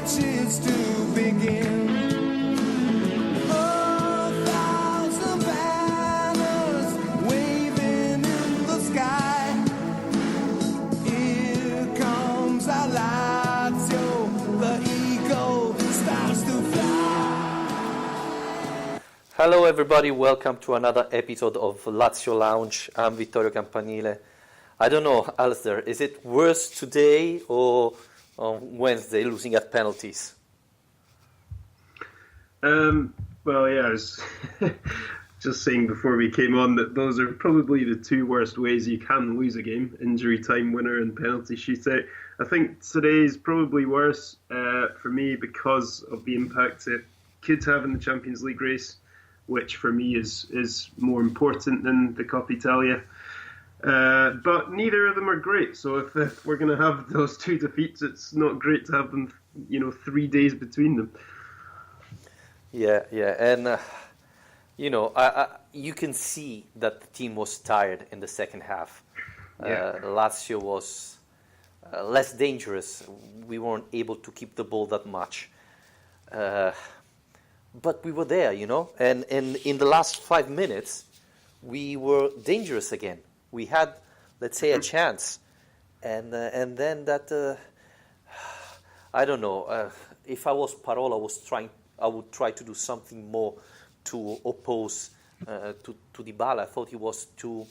match is to begin. A thousand banners waving in the sky. Here comes our Lazio, the eagle starts to fly. Hello everybody, welcome to another episode of Lazio Lounge. I'm Vittorio Campanile. I don't know, Alistair, is it worse today or on Wednesday losing at penalties? Well, yeah, I was just saying before we came on that those are probably the two worst ways you can lose a game: injury time winner and penalty shootout. I think today is probably worse for me because of the impact it could have in the Champions League race, which for me is more important than the Coppa Italia. But neither of them are great. So if we're going to have those two defeats, it's not great to have them, 3 days between them. Yeah, and you can see that the team was tired in the second half. Lazio was less dangerous. We weren't able to keep the ball that much. But we were there, and in the last 5 minutes, we were dangerous again. We had, let's say, a chance, and then that, I don't know. If I was Parola, I would try to do something more to oppose to Dybala. I thought he was too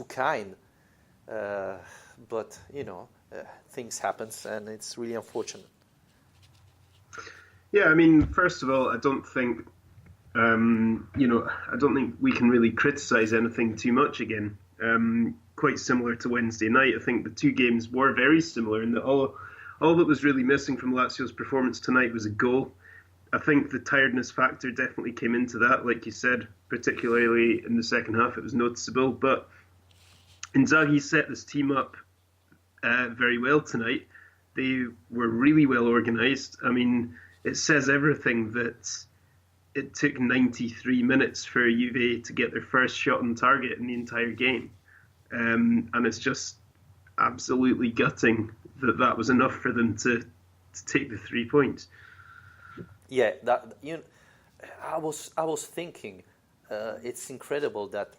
kind, but things happen, and it's really unfortunate. Yeah, I mean, first of all, I don't think we can really criticise anything too much again. Quite similar to Wednesday night, I think the two games were very similar in that all that was really missing from Lazio's performance tonight was a goal. I think the tiredness factor definitely came into that, like you said, particularly in the second half, it was noticeable. But Inzaghi set this team up very well tonight. They were really well organised. I mean, it says everything that it took 93 minutes for Juve to get their first shot on target in the entire game. And it's just absolutely gutting that was enough for them to take the 3 points. Yeah, I was thinking, it's incredible that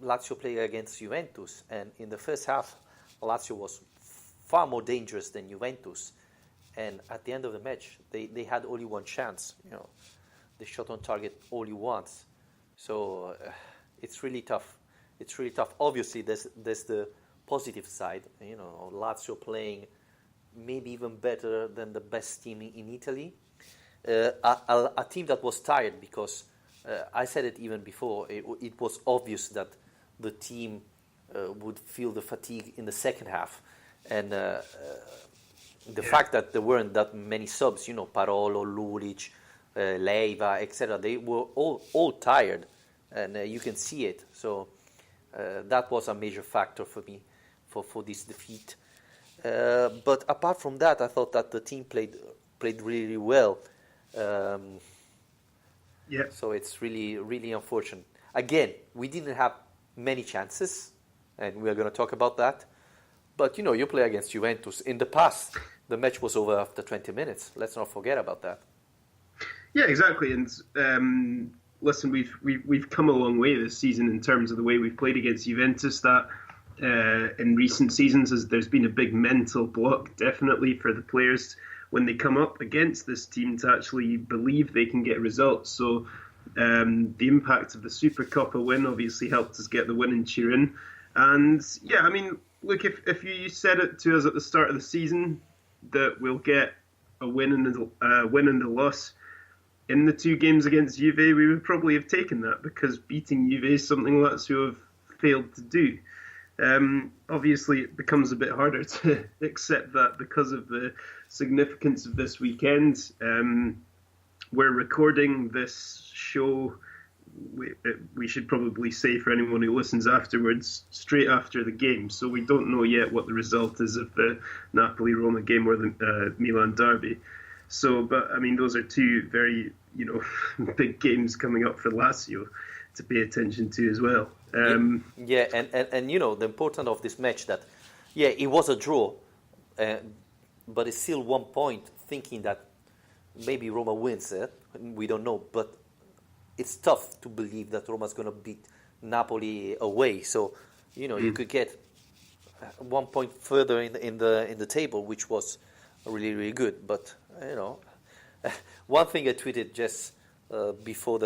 Lazio played against Juventus, and in the first half, Lazio was far more dangerous than Juventus. And at the end of the match, they had only one chance. They shot on target only once. So it's really tough. It's really tough. Obviously, there's the positive side. Lazio playing maybe even better than the best team in Italy. A team that was tired because I said it even before. It was obvious that the team would feel the fatigue in the second half, and the fact that there weren't that many subs. Parolo, Lulic, Leiva, etc. They were all tired, and you can see it. So that was a major factor for me for this defeat. But apart from that, I thought that the team played really well. So it's really, really unfortunate. Again, we didn't have many chances, and we're going to talk about that. But, you play against Juventus. In the past, the match was over after 20 minutes. Let's not forget about that. Yeah, exactly. And listen, we've come a long way this season in terms of the way we've played against Juventus. That in recent seasons, there's been a big mental block, definitely, for the players when they come up against this team to actually believe they can get results. So the impact of the Super Coppa win obviously helped us get the win in Turin. And yeah, I mean, look, if you said it to us at the start of the season that we'll get a win and a loss in the two games against Juve, we would probably have taken that, because beating Juve is something Lazio have failed to do. Obviously, it becomes a bit harder to accept that because of the significance of this weekend. We're recording this show, we should probably say for anyone who listens afterwards, straight after the game. So we don't know yet what the result is of the Napoli-Roma game or the Milan derby. So, but I mean, those are two very, big games coming up for Lazio to pay attention to as well. And the importance of this match that, it was a draw, but it's still 1 point thinking that maybe Roma wins it. We don't know, but it's tough to believe that Roma's going to beat Napoli away. So, you could get 1 point further in the table, which was really, really good. But, one thing I tweeted just before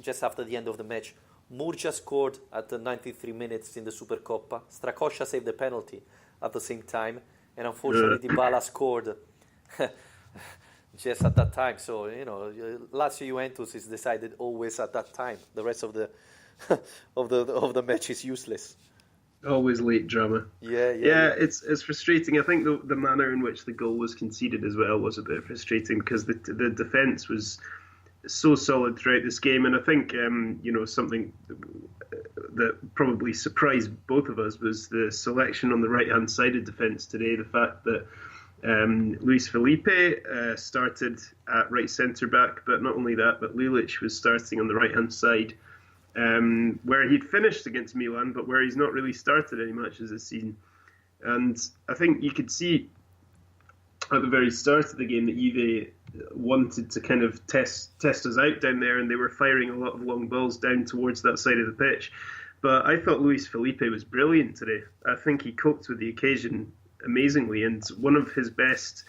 just after the end of the match, Murcia scored at the 93 minutes in the Supercoppa. Strakosha saved the penalty at the same time, and unfortunately Dybala scored just at that time. So Lazio-Juventus is decided always at that time. The rest of the of the match is useless. Always late drama. Yeah. It's frustrating. I think the manner in which the goal was conceded as well was a bit frustrating, because the defence was so solid throughout this game, and I think something that probably surprised both of us was the selection on the right hand side of defence today. The fact that Luis Felipe started at right centre back, but not only that, but Lulic was starting on the right hand side, where he'd finished against Milan, but where he's not really started any matches this season. And I think you could see at the very start of the game that Juve wanted to kind of test us out down there, and they were firing a lot of long balls down towards that side of the pitch. But I thought Luis Felipe was brilliant today. I think he coped with the occasion amazingly, and one of his best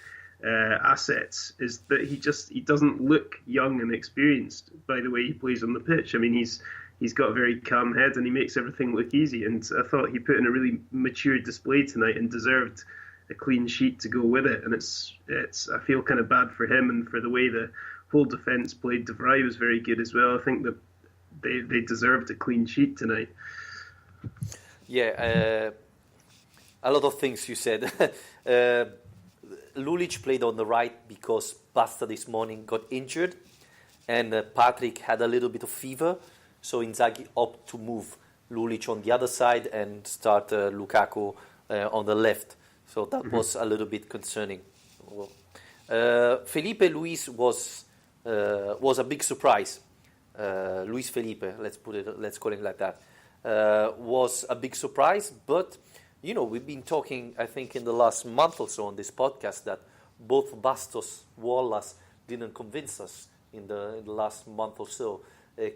assets is that he doesn't look young and experienced by the way he plays on the pitch. I mean, he's got a very calm head, and he makes everything look easy. And I thought he put in a really mature display tonight and deserved a clean sheet to go with it. And it's I feel kind of bad for him and for the way the whole defence played. De Vrij was very good as well. I think that they deserved a clean sheet tonight. Yeah, a lot of things you said. Lulic played on the right because Basta this morning got injured, and Patrick had a little bit of fever, so Inzaghi opted to move Lulic on the other side and start Lukaku on the left. So that was a little bit concerning. Felipe Luis was a big surprise. Luis Felipe, let's call it like that, was a big surprise. But we've been talking, I think, in the last month or so on this podcast that both Bastos, Wallace didn't convince us in the last month or so.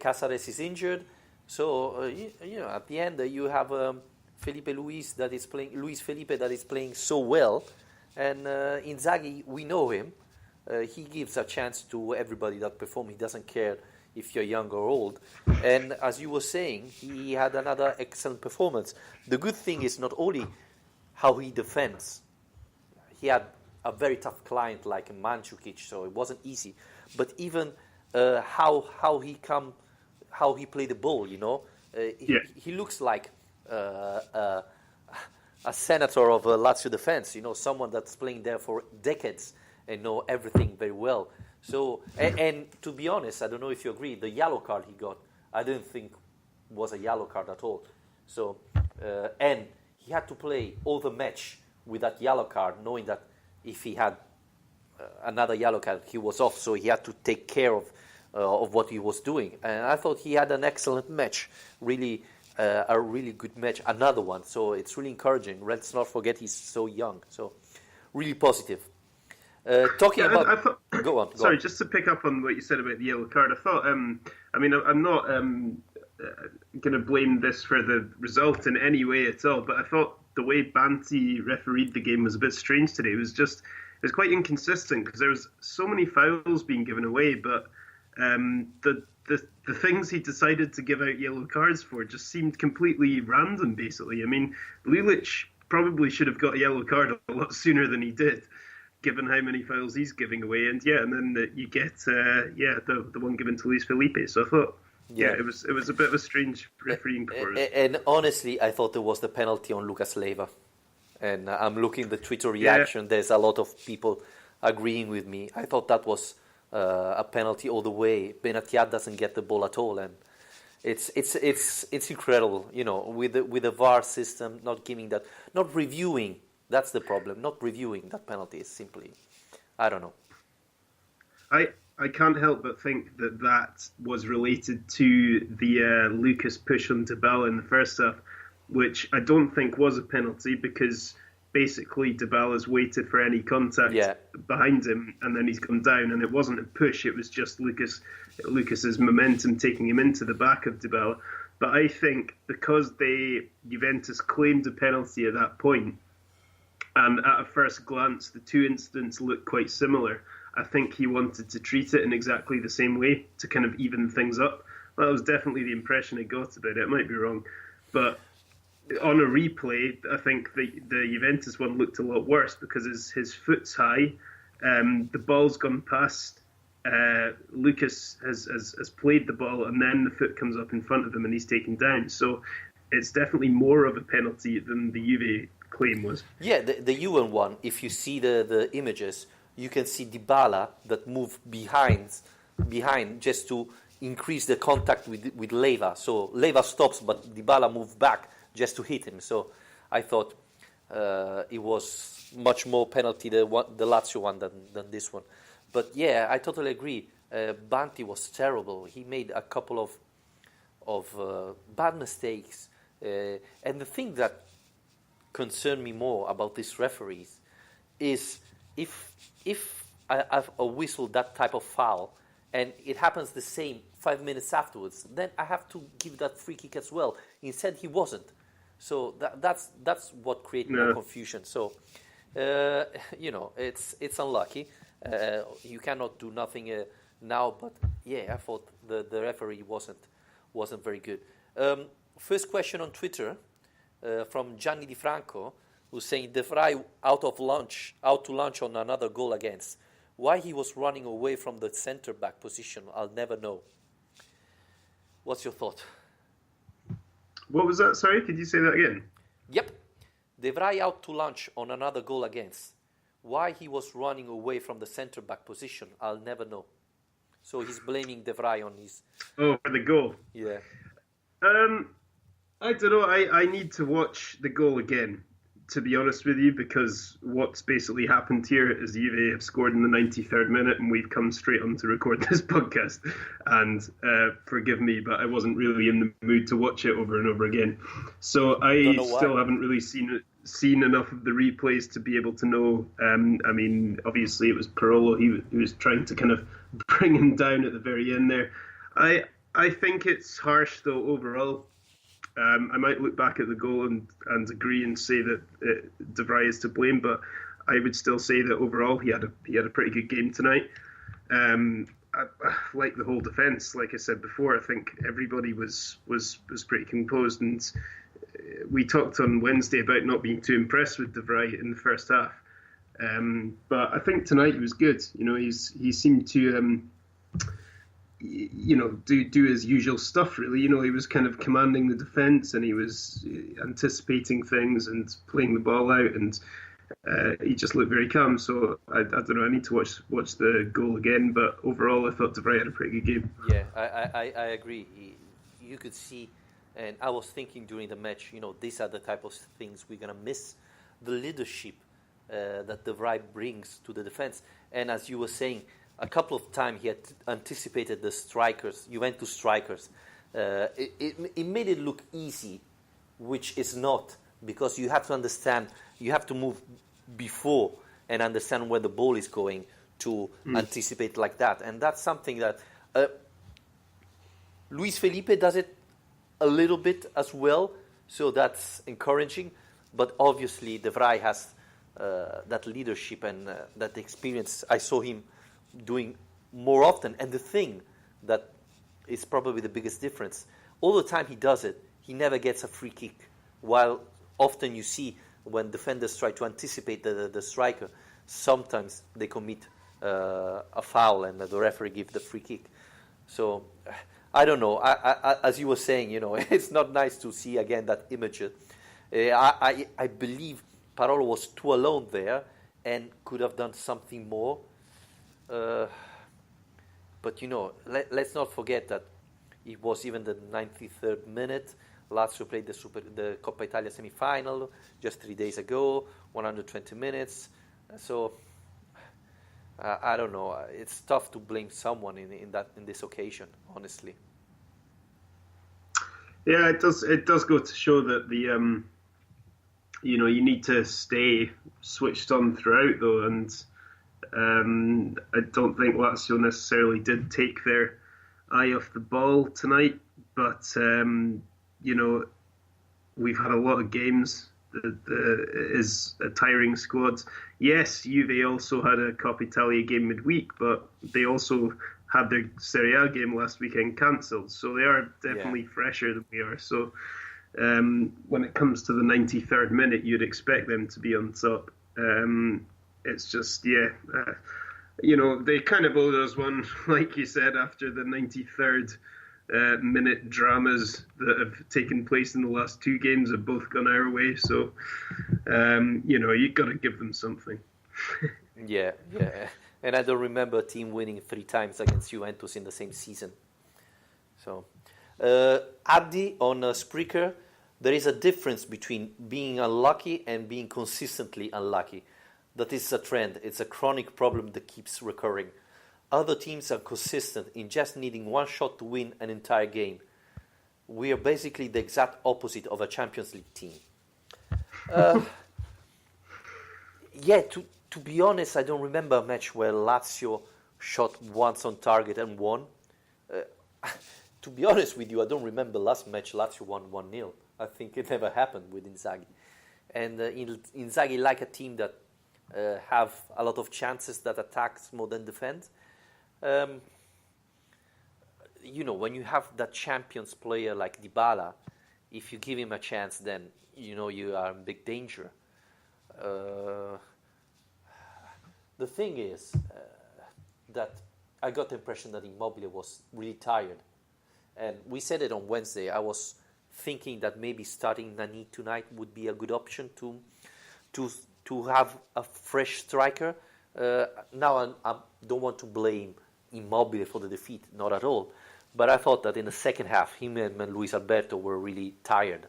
Casares is injured, so at the end you have Luis Felipe that is playing so well, and Inzaghi, we know him. He gives a chance to everybody that performs. He doesn't care if you're young or old. And as you were saying, he had another excellent performance. The good thing is not only how he defends. He had a very tough client like Mandzukic, so it wasn't easy. But even how he played the ball, he looks like a senator of Lazio defense, someone that's playing there for decades and know everything very well. So, and to be honest, I don't know if you agree, the yellow card he got, I didn't think was a yellow card at all. So, and he had to play all the match with that yellow card, knowing that if he had another yellow card, he was off. So he had to take care of what he was doing. And I thought he had an excellent match, really a really good match, another one. So it's really encouraging. Let's not forget he's so young. So really positive. Go on. Sorry, just to pick up on what you said about the yellow card. I thought, I'm not going to blame this for the result in any way at all, but I thought the way Banti refereed the game was a bit strange today. It was quite inconsistent because there was so many fouls being given away, but the things he decided to give out yellow cards for just seemed completely random, basically. I mean, Lulic probably should have got a yellow card a lot sooner than he did, given how many fouls he's giving away. And then you get the one given to Luis Felipe. So I thought, it was a bit of a strange refereeing performance. And honestly, I thought there was the penalty on Lucas Leiva. And I'm looking at the Twitter reaction. There's a lot of people agreeing with me. I thought that was a penalty all the way. Benatia doesn't get the ball at all, and it's incredible. With the VAR system not giving that, not reviewing. That's the problem. Not reviewing that penalty is simply, I don't know. I can't help but think that was related to the Lucas push on Dybala in the first half, which I don't think was a penalty because basically Dybala's waited for any contact behind him, and then he's gone down, and it wasn't a push, it was just Lucas's momentum taking him into the back of Dybala. But I think because Juventus claimed a penalty at that point, and at a first glance the two incidents looked quite similar, I think he wanted to treat it in exactly the same way to kind of even things up. Well, that was definitely the impression I got about it. I might be wrong, but on a replay, I think the Juventus one looked a lot worse because his foot's high. The ball's gone past. Lucas has played the ball, and then the foot comes up in front of him, and he's taken down. So it's definitely more of a penalty than the Juve claim was. Yeah, the Juve one. If you see the images, you can see Dybala that moved behind just to increase the contact with Leva. So Leva stops, but Dybala moved back just to hit him. So I thought it was much more penalty the Lazio one than this one. But yeah, I totally agree. Banti was terrible. He made a couple of bad mistakes. And the thing that concerned me more about these referees is if I whistle that type of foul and it happens the same 5 minutes afterwards, then I have to give that free kick as well. Instead, he wasn't. So that's what created more confusion. So it's unlucky. You cannot do nothing now. But yeah, I thought the referee wasn't very good. First question on Twitter from Gianni Di Franco, who's saying De Vrij out to lunch on another goal against. Why he was running away from the centre back position, I'll never know. What's your thought? What was that? Sorry, could you say that again? Yep. De Vrij out to lunch on another goal against. Why he was running away from the centre back position, I'll never know. So he's blaming De Vrij on his... Oh, for the goal. Yeah. I don't know. I need to watch the goal again, to be honest with you, because what's basically happened here is Juve have scored in the 93rd minute, and we've come straight on to record this podcast. And forgive me, but I wasn't really in the mood to watch it over and over again. So I still haven't really seen enough of the replays to be able to know. I mean, obviously it was Parolo. He was trying to kind of bring him down at the very end there. I think it's harsh though overall. I might look back at the goal and agree and say that De Vrij is to blame, but I would still say that overall he had a pretty good game tonight. I like the whole defence. Like I said before, I think everybody was pretty composed, and we talked on Wednesday about not being too impressed with De Vrij in the first half. But I think tonight he was good. You know, he seemed to do his usual stuff, really. You know, he was kind of commanding the defence, and he was anticipating things and playing the ball out, and he just looked very calm. So I don't know, I need to watch the goal again, but overall I thought De Vrij had a pretty good game. Yeah, I agree. You could see, and I was thinking during the match, you know, these are the type of things we're going to miss, the leadership that De Vrij brings to the defence. And as you were saying, a couple of times he had anticipated the strikers, Juventus strikers. It made it look easy, which is not, because you have to understand, you have to move before and understand where the ball is going to anticipate like that. And that's something that Luis Felipe does it a little bit as well, so that's encouraging. But obviously De Vrij has that leadership and that experience. I saw him doing more often, and the thing that is probably the biggest difference, all the time he does it, he never gets a free kick, while often you see when defenders try to anticipate the striker, sometimes they commit a foul and the referee gives the free kick. So I don't know, I, as you were saying, you know, it's not nice to see again that image. I believe Parolo was too alone there and could have done something more. But you know, let's not forget that it was even the 93rd minute. Lazio played the Coppa Italia semi-final just 3 days ago, 120 minutes. So I don't know. It's tough to blame someone in this occasion, honestly. Yeah, it does go to show that the you need to stay switched on throughout though, and I don't think Lazio necessarily did take their eye off the ball tonight, but we've had a lot of games. It is a tiring squad. Yes, Juve also had a Coppa Italia game midweek, but they also had their Serie A game last weekend cancelled, so they are definitely fresher than we are. So when it comes to the 93rd minute, you'd expect them to be on top. It's just, they kind of owed us one, like you said, after the 93rd minute dramas that have taken place in the last two games have both gone our way. So, you've got to give them something. Yeah. And I don't remember a team winning 3 times against Juventus in the same season. So, Abdi on Spreaker, there is a difference between being unlucky and being consistently unlucky. That is a trend. It's a chronic problem that keeps recurring. Other teams are consistent in just needing one shot to win an entire game. We are basically the exact opposite of a Champions League team. To be honest, I don't remember a match where Lazio shot once on target and won. To be honest with you, I don't remember last match Lazio won 1-0. I think it never happened with Inzaghi. And Inzaghi like a team that have a lot of chances, that attacks more than defends. When you have that champions player like Dybala, if you give him a chance, then you are in big danger. The thing is that I got the impression that Immobile was really tired, and we said it on Wednesday. I was thinking that maybe starting Nani tonight would be a good option to have a fresh striker. Now I don't want to blame Immobile for the defeat, not at all. But I thought that in the second half, him and Luis Alberto were really tired.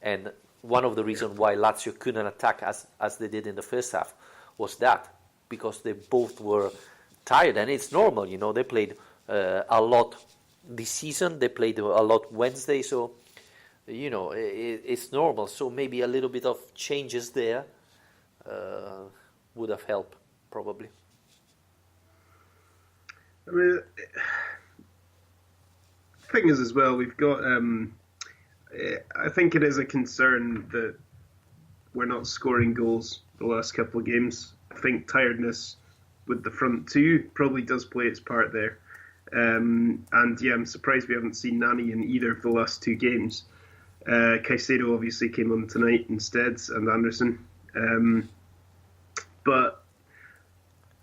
And one of the reasons why Lazio couldn't attack as they did in the first half was that, because they both were tired. And it's normal, they played a lot this season. They played a lot Wednesday, so, it's normal. So maybe a little bit of changes there would have helped, probably. I mean, the thing is as well, we've got. I think it is a concern that we're not scoring goals the last couple of games. I think tiredness with the front two probably does play its part there. And I'm surprised we haven't seen Nani in either of the last two games. Caicedo obviously came on tonight instead, and Anderson. But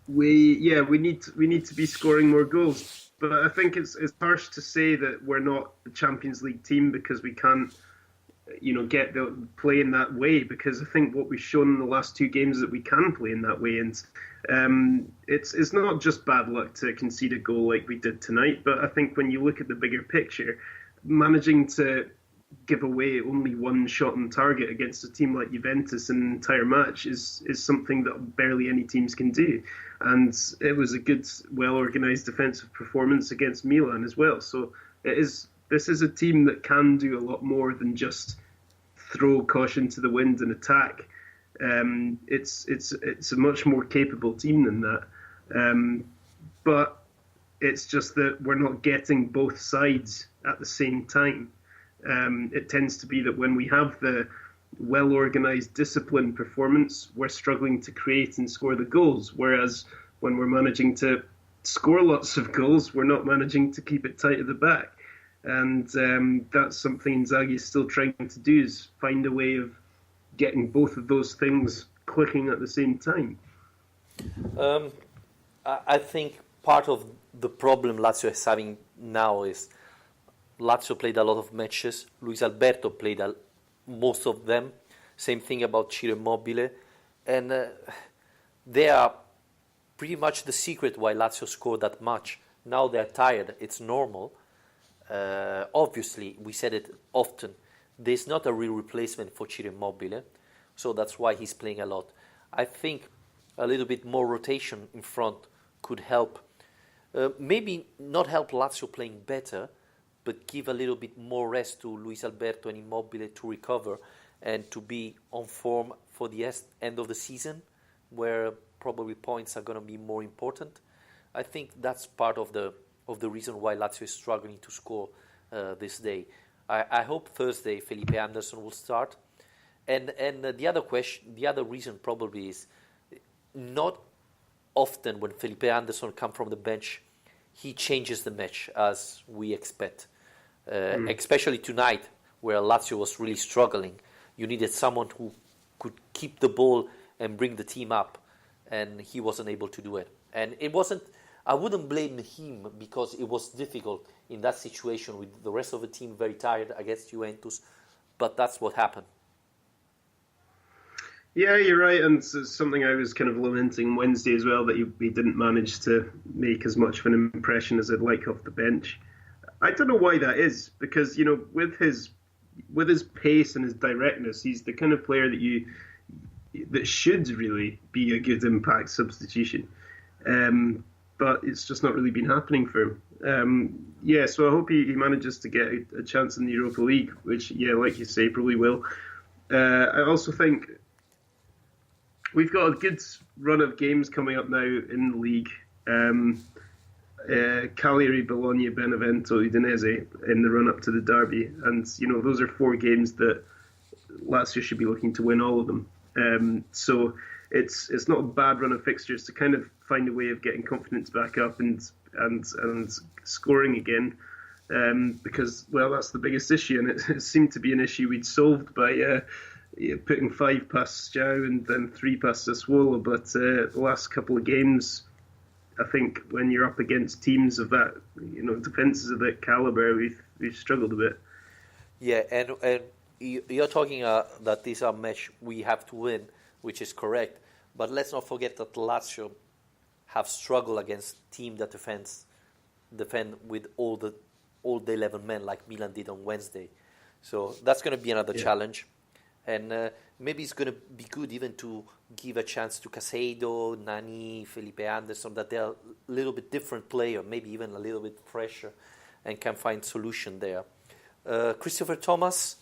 we need to be scoring more goals. But I think it's harsh to say that we're not a Champions League team because we can't, get the play in that way. Because I think what we've shown in the last two games is that we can play in that way, and it's not just bad luck to concede a goal like we did tonight. But I think when you look at the bigger picture, managing to give away only one shot on target against a team like Juventus in an entire match is something that barely any teams can do. And it was a good, well-organised defensive performance against Milan as well. So this is a team that can do a lot more than just throw caution to the wind and attack. It's a much more capable team than that. But it's just that we're not getting both sides at the same time. It tends to be that when we have the well-organised, disciplined performance, we're struggling to create and score the goals. Whereas when we're managing to score lots of goals, we're not managing to keep it tight at the back. And that's something Inzaghi is still trying to do, is find a way of getting both of those things clicking at the same time. I think part of the problem Lazio is having now is Lazio played a lot of matches. Luis Alberto played most of them. Same thing about Ciro Immobile. And they are pretty much the secret why Lazio scored that much. Now they're tired. It's normal. Obviously, we said it often, there's not a real replacement for Ciro Immobile. So that's why he's playing a lot. I think a little bit more rotation in front could help. Maybe not help Lazio playing better, but give a little bit more rest to Luis Alberto and Immobile to recover and to be on form for the end of the season, where probably points are going to be more important. I think that's part of the reason why Lazio is struggling to score this day. I hope Thursday Felipe Anderson will start, and the other reason probably is not often when Felipe Anderson comes from the bench, he changes the match as we expect. Especially tonight, where Lazio was really struggling, you needed someone who could keep the ball and bring the team up, and he wasn't able to do it. And it wasn't. I wouldn't blame him because it was difficult in that situation with the rest of the team very tired against Juventus, but that's what happened. Yeah, you're right, and it's something I was kind of lamenting Wednesday as well, that he didn't manage to make as much of an impression as I'd like off the bench. I don't know why that is, because with his pace and his directness, he's the kind of player that should really be a good impact substitution. But it's just not really been happening for him. So I hope he manages to get a chance in the Europa League, which, like you say, probably will. I also think we've got a good run of games coming up now in the league. Cagliari, Bologna, Benevento, Udinese in the run-up to the derby. And, those are 4 games that Lazio should be looking to win all of them. So it's not a bad run of fixtures to kind of find a way of getting confidence back up and scoring again. Because, that's the biggest issue. And it seemed to be an issue we'd solved by putting 5 past João and then 3 past Sassuolo. But the last couple of games, I think when you're up against teams of that, defences of that calibre, we've struggled a bit. Yeah, and you're talking that these are match we have to win, which is correct. But let's not forget that Lazio have struggled against teams that defend with all the 11 men, like Milan did on Wednesday. So that's going to be another challenge. And maybe it's going to be good even to give a chance to Casado, Nani, Felipe Anderson, that they're a little bit different player, maybe even a little bit fresher, and can find solution there. Christopher Thomas,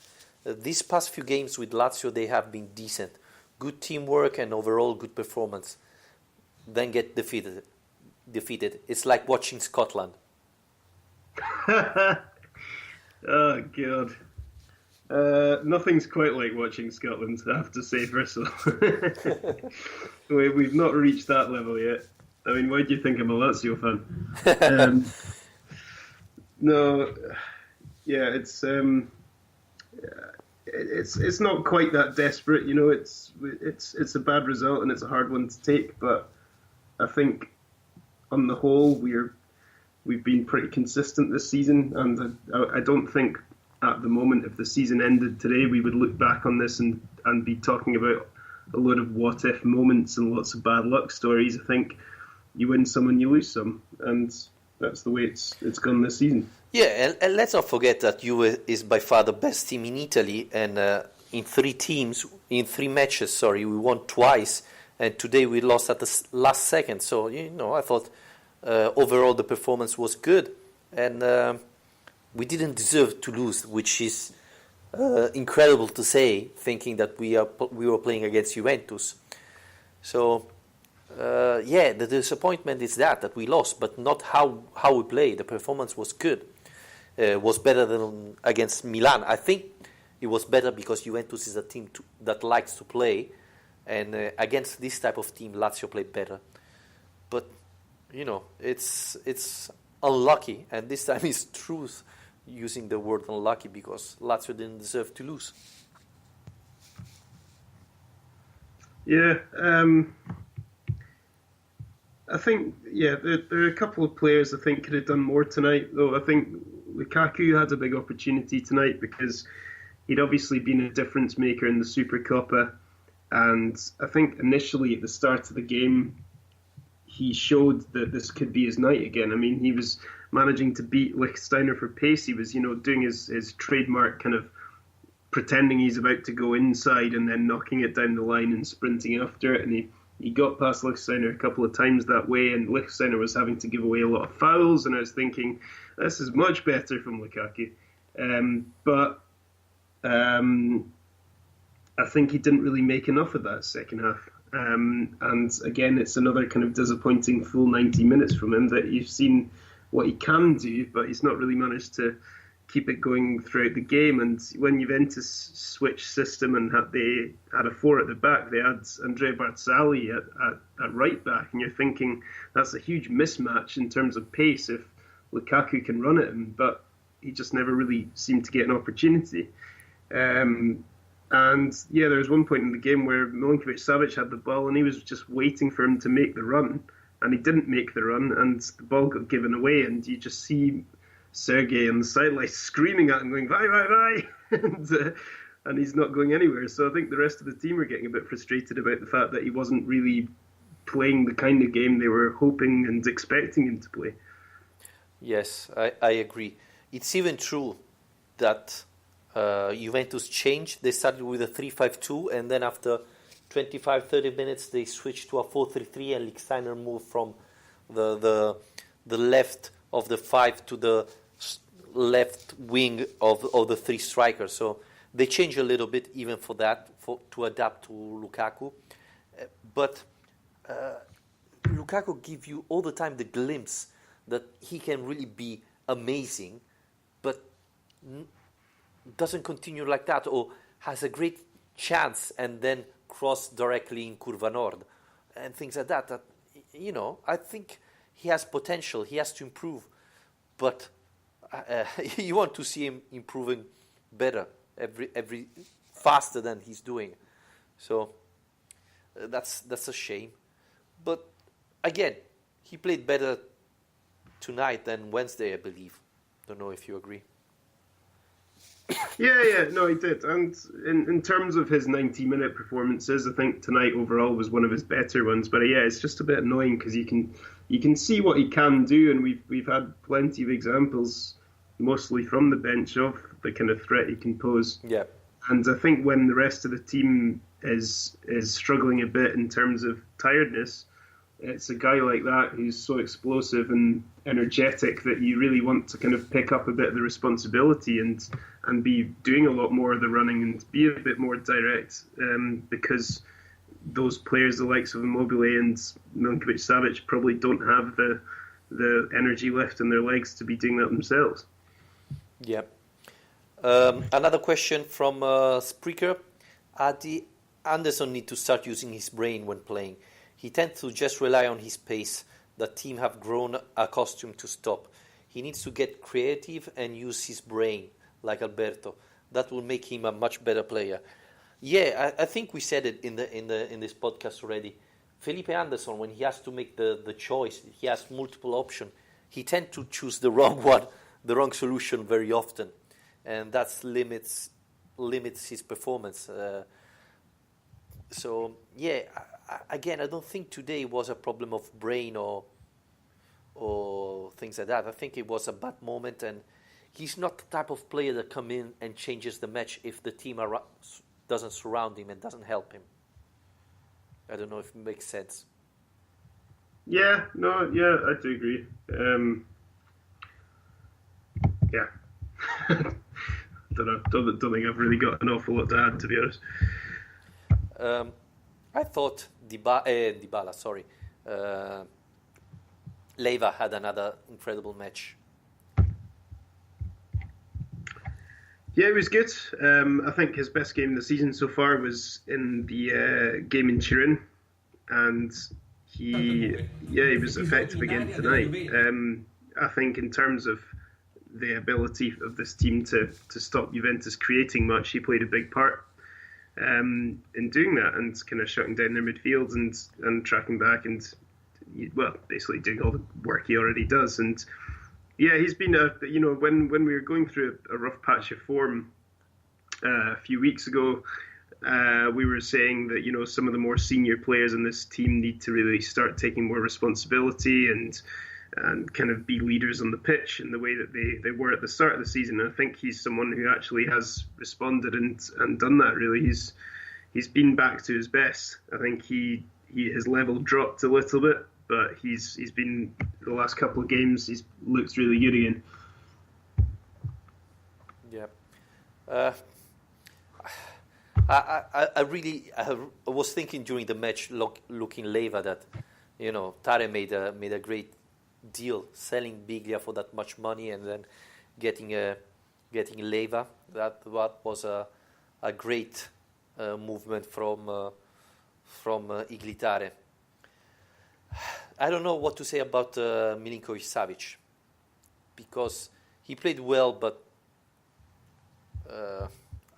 these past few games with Lazio, they have been decent. Good teamwork and overall good performance. Then get defeated. It's like watching Scotland. Oh, God. Nothing's quite like watching Scotland, I have to say, first of all. We've not reached that level yet. I mean, why do you think I'm a Lazio fan? No, yeah, it's not quite that desperate. It's a bad result and it's a hard one to take. But I think on the whole, we've been pretty consistent this season, and I don't think at the moment, if the season ended today, we would look back on this and be talking about a load of what-if moments and lots of bad luck stories. I think you win some and you lose some, and that's the way it's gone this season. Yeah, and let's not forget that Juve is by far the best team in Italy, and in 3 matches, we won twice, and today we lost at the last second. So, I thought overall the performance was good, and we didn't deserve to lose, which is incredible to say, thinking that we were playing against Juventus. So, the disappointment is that we lost, but not how we played. The performance was good. Was better than against Milan. I think it was better because Juventus is a team that likes to play, and against this type of team, Lazio played better. But, it's unlucky, and this time is truth, using the word unlucky, because Lazio didn't deserve to lose. Yeah, I think, there are a couple of players I think could have done more tonight, though. I think Lukaku had a big opportunity tonight because he'd obviously been a difference maker in the Supercoppa, and I think initially at the start of the game, he showed that this could be his night again. I mean, he was managing to beat Lichtsteiner for pace. He was, doing his trademark kind of pretending he's about to go inside and then knocking it down the line and sprinting after it. And he got past Lichtsteiner a couple of times that way, and Lichtsteiner was having to give away a lot of fouls. And I was thinking, this is much better from Lukaku. But I think he didn't really make enough of that second half. And again, it's another kind of disappointing full 90 minutes from him, that you've seen what he can do, but he's not really managed to keep it going throughout the game. And when Juventus switched system and they had a four at the back, they had Andrea Barzagli at right back, and you're thinking that's a huge mismatch in terms of pace if Lukaku can run at him, but he just never really seemed to get an opportunity. And yeah, there was one point in the game where Milinkovic-Savic had the ball and he was just waiting for him to make the run, and he didn't make the run, and the ball got given away, and you just see Sergei on the sideline screaming at him, going, "Vai, vai, vai!" and he's not going anywhere. So I think the rest of the team are getting a bit frustrated about the fact that he wasn't really playing the kind of game they were hoping and expecting him to play. Yes, I agree. It's even true that Juventus changed. They started with a 3-5-2, and then after 25-30 minutes they switched to a 4-3-3, and Lichtsteiner moved from the left of the five to the left wing of the three strikers. So they changed a little bit even for that, to adapt to Lukaku. But Lukaku gives you all the time the glimpse that he can really be amazing, but doesn't continue like that, or has a great chance and then cross directly in Curva Nord and things like that. That, you know, I think he has potential. He has to improve, but you want to see him improving better every faster than he's doing. So that's a shame. But again, he played better tonight than Wednesday, I believe. Don't know if you agree. Yeah, no, he did. And in terms of his 90-minute performances, I think tonight overall was one of his better ones. But yeah, it's just a bit annoying because you can see what he can do, and we've had plenty of examples, mostly from the bench, of the kind of threat he can pose. Yeah. And I think when the rest of the team is struggling a bit in terms of tiredness, it's a guy like that who's so explosive and energetic that you really want to kind of pick up a bit of the responsibility and be doing a lot more of the running and be a bit more direct, because those players, the likes of Immobile and Milinkovic-Savic, probably don't have the energy left in their legs to be doing that themselves. Yeah. Another question from Spreaker. Adi Anderson need to start using his brain when playing. He tends to just rely on his pace that team have grown accustomed to stop. He needs to get creative and use his brain, like Alberto. That will make him a much better player. Yeah, I think we said it in this podcast already. Felipe Anderson, when he has to make the choice, he has multiple options. He tends to choose the wrong one, the wrong solution very often, and that limits his performance. So yeah, again, I don't think today was a problem of brain or things like that. I think it was a bad moment, and he's not the type of player that come in and changes the match if the team doesn't surround him and doesn't help him. I don't know if it makes sense. Yeah, no, yeah, I do agree. Yeah. Don't think I've really got an awful lot to add, to be honest. I thought Dybala, Leiva had another incredible match. Yeah, it was good. I think his best game of the season so far was in the game in Turin, and he was effective again tonight. I think in terms of the ability of this team to stop Juventus creating much, he played a big part in doing that and kind of shutting down their midfield and tracking back and, well, basically doing all the work he already does. And yeah, he's been when we were going through a rough patch of form a few weeks ago, we were saying that, some of the more senior players in this team need to really start taking more responsibility and kind of be leaders on the pitch in the way that they were at the start of the season. And I think he's someone who actually has responded and done that, really. He's been back to his best. I think his level dropped a little bit, but he's been, the last couple of games, he's looked really good again. Yeah. I was thinking during the match, looking Leva, that Tare made a great deal selling Biglia for that much money and then getting Leva. That was a great movement from Iglitare. I don't know what to say about Milinkovic-Savic, because he played well, but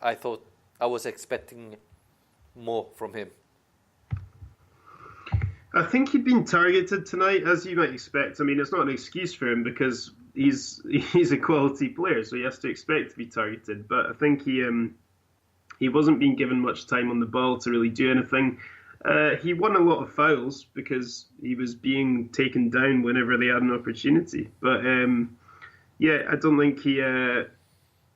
I was expecting more from him. I think he'd been targeted tonight, as you might expect. I mean, it's not an excuse for him because he's a quality player, so he has to expect to be targeted. But I think he wasn't being given much time on the ball to really do anything. He won a lot of fouls because he was being taken down whenever they had an opportunity. But I don't think he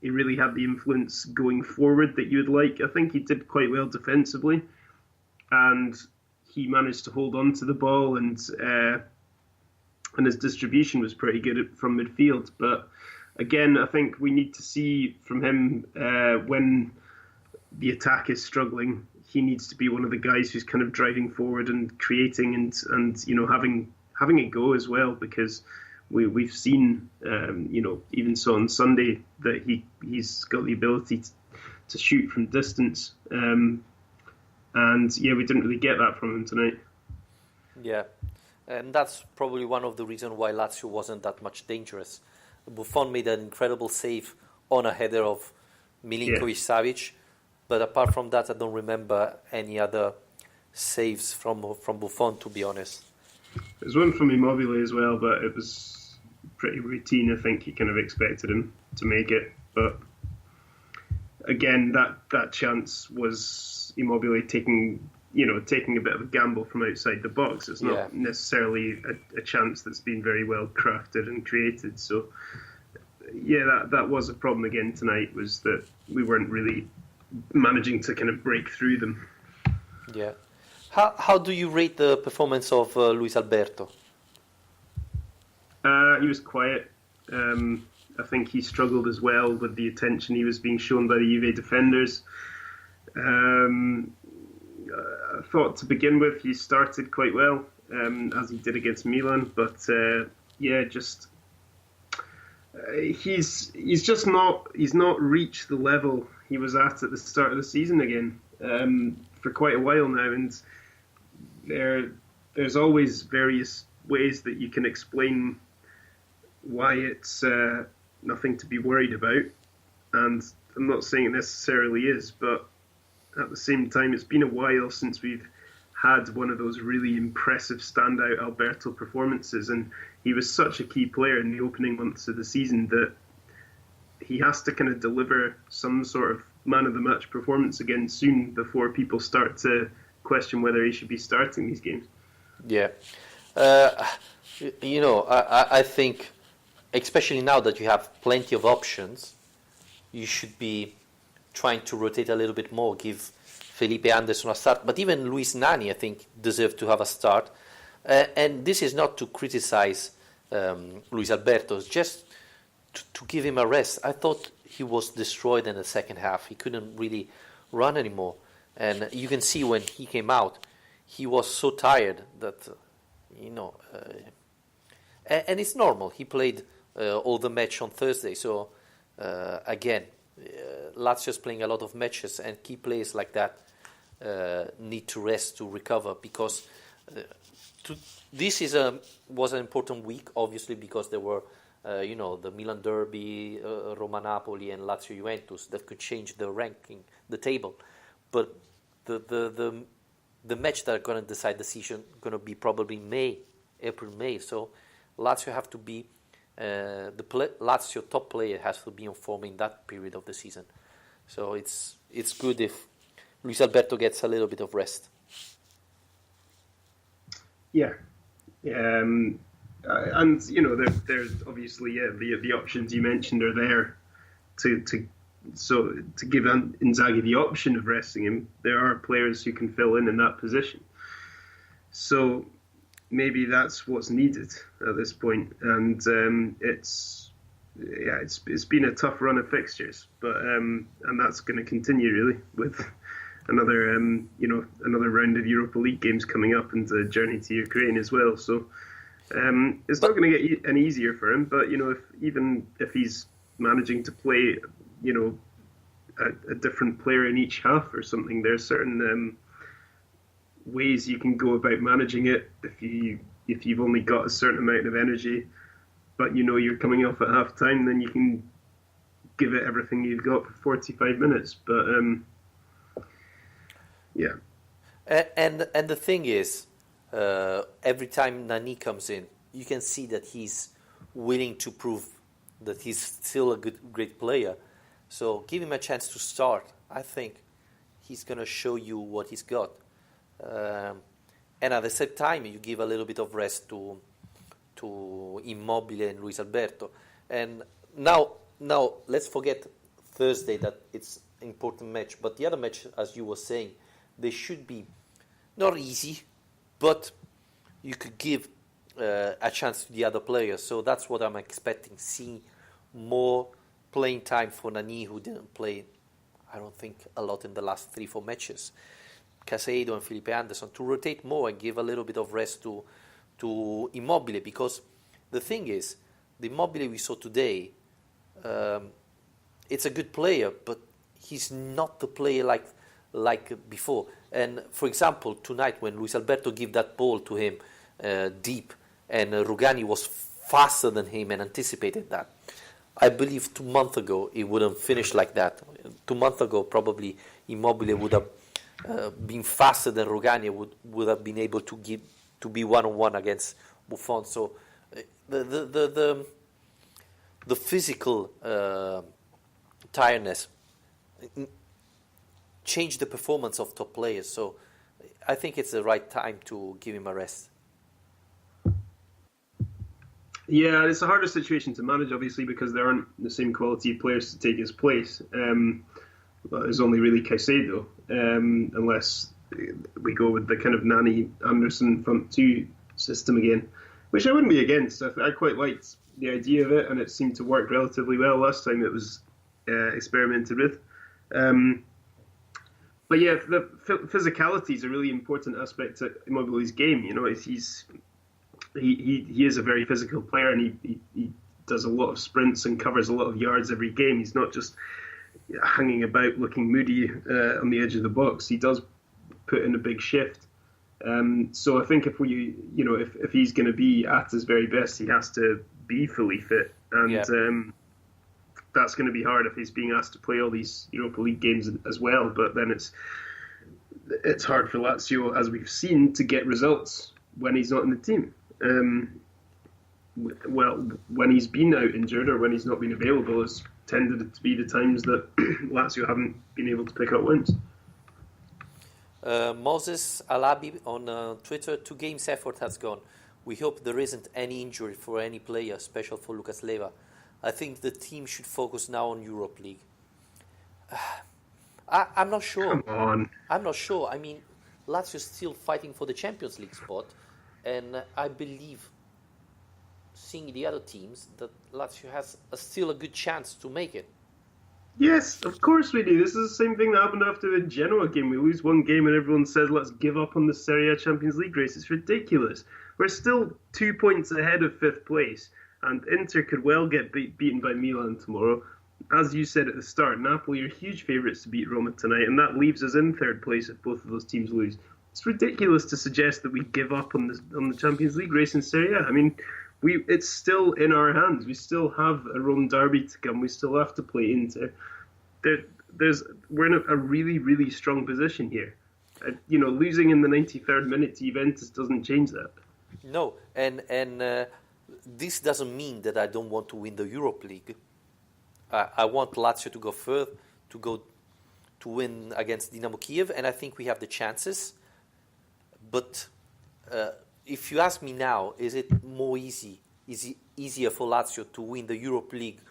really had the influence going forward that you would like. I think he did quite well defensively, and he managed to hold on to the ball, and his distribution was pretty good from midfield. But again, I think we need to see from him when the attack is struggling, he needs to be one of the guys who's kind of driving forward and creating and having a go as well, because we've seen even so on Sunday that he's got the ability to shoot from distance, and we didn't really get that from him tonight. Yeah, and that's probably one of the reasons why Lazio wasn't that much dangerous. Buffon made an incredible save on a header of Milinkovic-Savic, but apart from that, I don't remember any other saves from Buffon, to be honest. There's one from Immobile as well, but it was pretty routine. I think you kind of expected him to make it, but again, that chance was Immobile taking a bit of a gamble from outside the box. It's not necessarily a chance that's been very well crafted and created. So that was a problem again tonight, was that we weren't really managing to kind of break through them. Yeah. How do you rate the performance of Luis Alberto? He was quiet. I think he struggled as well with the attention he was being shown by the Juve defenders. I thought to begin with he started quite well, as he did against Milan, but he's not reached the level he was at the start of the season again for quite a while now, and there's always various ways that you can explain why it's nothing to be worried about, and I'm not saying it necessarily is, but at the same time, it's been a while since we've had one of those really impressive standout Alberto performances, and he was such a key player in the opening months of the season that he has to kind of deliver some sort of man of the match performance again soon before people start to question whether he should be starting these games. Yeah. I think, especially now that you have plenty of options, you should be trying to rotate a little bit more, give Felipe Anderson a start. But even Luis Nani, I think, deserved to have a start. And this is not to criticize Luis Alberto, it's just to give him a rest. I thought he was destroyed in the second half. He couldn't really run anymore. And you can see when he came out, he was so tired that, and it's normal. He played all the match on Thursday. So, again, Lazio's playing a lot of matches, and key players like that need to rest to recover, because this was an important week, obviously, because there were the Milan Derby, Roma-Napoli, and Lazio-Juventus that could change the ranking, the table. But the match that are going to decide the season going to be probably April-May. So Lazio have to be Lazio top player has to be on form in that period of the season. So it's good if Luis Alberto gets a little bit of rest. Yeah. And there's obviously the options you mentioned are there to give Inzaghi the option of resting him. There are players who can fill in that position. So maybe that's what's needed at this point. And it's been a tough run of fixtures, but and that's going to continue really another another round of Europa League games coming up, and a journey to Ukraine as well. So it's not going to get any easier for him. But if he's managing to play, a different player in each half or something, there's certain ways you can go about managing it. If you've only got a certain amount of energy, but you're coming off at half time, then you can give it everything you've got for 45 minutes. But yeah. And the thing is, every time Nani comes in, you can see that he's willing to prove that he's still a great player. So give him a chance to start. I think he's going to show you what he's got. And at the same time, you give a little bit of rest to Immobile and Luis Alberto. And now let's forget Thursday, that it's an important match. But the other match, as you were saying, they should be not easy, but you could give a chance to the other players. So that's what I'm expecting. See more playing time for Nani, who didn't play, I don't think, a lot in the last 3-4 matches. Casado and Felipe Anderson, to rotate more and give a little bit of rest to Immobile, because the thing is, the Immobile we saw today, it's a good player, but he's not the player like before. And for example, tonight when Luis Alberto gave that ball to him deep, and Rugani was faster than him and anticipated that, I believe 2 months ago it wouldn't finish like that. 2 months ago probably Immobile would have been faster than Rugani, would have been able to be one-on-one against Buffon. So the physical tiredness changed the performance of top players. So I think it's the right time to give him a rest. Yeah, it's a harder situation to manage, obviously, because there aren't the same quality of players to take his place. But there's only really Caicedo, unless we go with the kind of Nani Anderson front two system again, which I wouldn't be against. I quite liked the idea of it, and it seemed to work relatively well last time it was experimented with. But yeah, the physicality is a really important aspect to Immobile's game. He is a very physical player, and he does a lot of sprints and covers a lot of yards every game. He's not just hanging about looking moody on the edge of the box. He does put in a big shift. So I think if he's going to be at his very best, he has to be fully fit, and that's going to be hard if he's being asked to play all these Europa League games as well. But then it's hard for Lazio, as we've seen, to get results when he's not in the team. When he's been out injured or when he's not been available, has tended to be the times that Lazio haven't been able to pick up wins. Moses Alabi on Twitter, 2 games effort has gone. We hope there isn't any injury for any player, special for Lucas Leiva. I think the team should focus now on Europa League. I'm not sure. Come on. I'm not sure. I mean, Lazio is still fighting for the Champions League spot, and I believe, seeing the other teams, that Lazio has still a good chance to make it. Yes, of course we do. This is the same thing that happened after the Genoa game. We lose one game and everyone says, let's give up on the Serie A Champions League race. It's ridiculous. We're still 2 points ahead of 5th place, and Inter could well get beaten by Milan tomorrow. As you said at the start, Napoli are huge favourites to beat Roma tonight, and that leaves us in 3rd place if both of those teams lose. It's ridiculous to suggest that we give up on the Champions League race in Serie A. I mean, it's still in our hands. We still have a Rome derby to come. We still have to play Inter. We're in a really, really strong position here. Losing in the 93rd minute to Juventus doesn't change that. No, and this doesn't mean that I don't want to win the Europa League. I want Lazio to go further, to win against Dynamo Kiev, and I think we have the chances. But if you ask me now, is it easier for Lazio to win the Europa League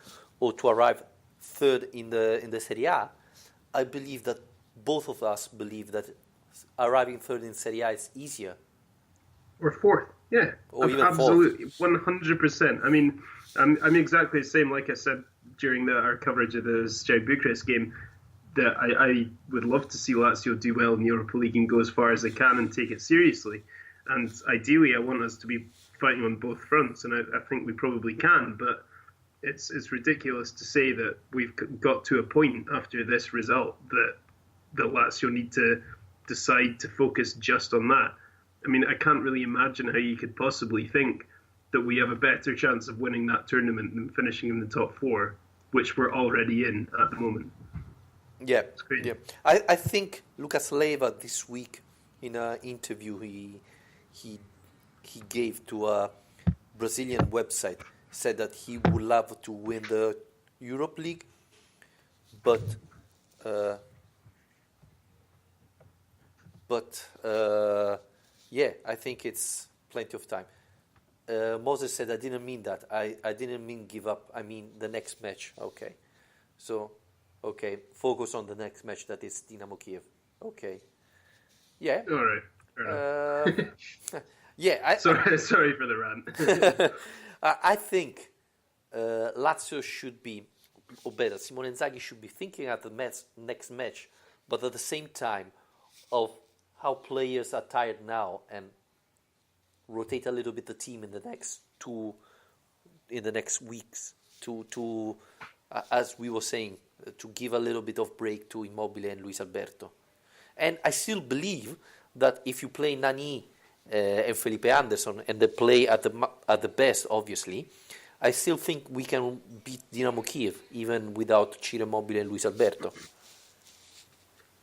or to arrive 3rd in the Serie A? I believe that both of us believe that arriving 3rd in Serie A is easier. Or 4th, yeah. Or even absolutely, 100%. I mean, I'm exactly the same. Like I said during our coverage of the Steaua Bucharest game, that I would love to see Lazio do well in the Europa League and go as far as they can and take it seriously. And ideally, I want us to be fighting on both fronts, and I think we probably can. But it's ridiculous to say that we've got to a point after this result that Lazio need to decide to focus just on that. I mean, I can't really imagine how you could possibly think that we have a better chance of winning that tournament than finishing in the top four, which we're already in at the moment. Yeah, yeah. I think Lucas Leiva this week in an interview he gave to a Brazilian website said that he would love to win the Europa League, but yeah, I think it's plenty of time. Moses said, I didn't mean that. I didn't mean give up. I mean the next match. Okay. So, okay, focus on the next match, that is Dynamo Kiev. Okay. Yeah. All right. Yeah. Sorry for the rant. I think Lazio should be, or better, Simone Inzaghi should be thinking at the next match, but at the same time of how players are tired now and rotate a little bit the team in the next weeks to as we were saying, to give a little bit of break to Immobile and Luis Alberto. And I still believe that if you play Nani and Felipe Anderson and they play at the best, obviously, I still think we can beat Dynamo Kiev even without Ciro Immobile and Luis Alberto.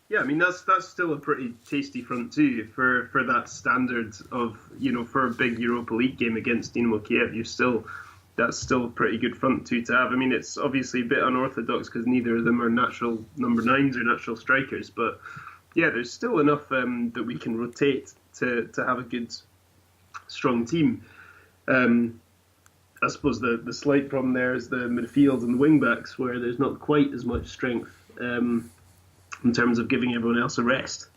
Yeah, I mean that's still a pretty tasty front two for that standard of, for a big Europa League game against Dynamo Kiev. That's still a pretty good front two to have. I mean, it's obviously a bit unorthodox because neither of them are natural number nines or natural strikers, but yeah, there's still enough that we can rotate to have a good, strong team. I suppose the slight problem there is the midfield and the wing backs, where there's not quite as much strength in terms of giving everyone else a rest.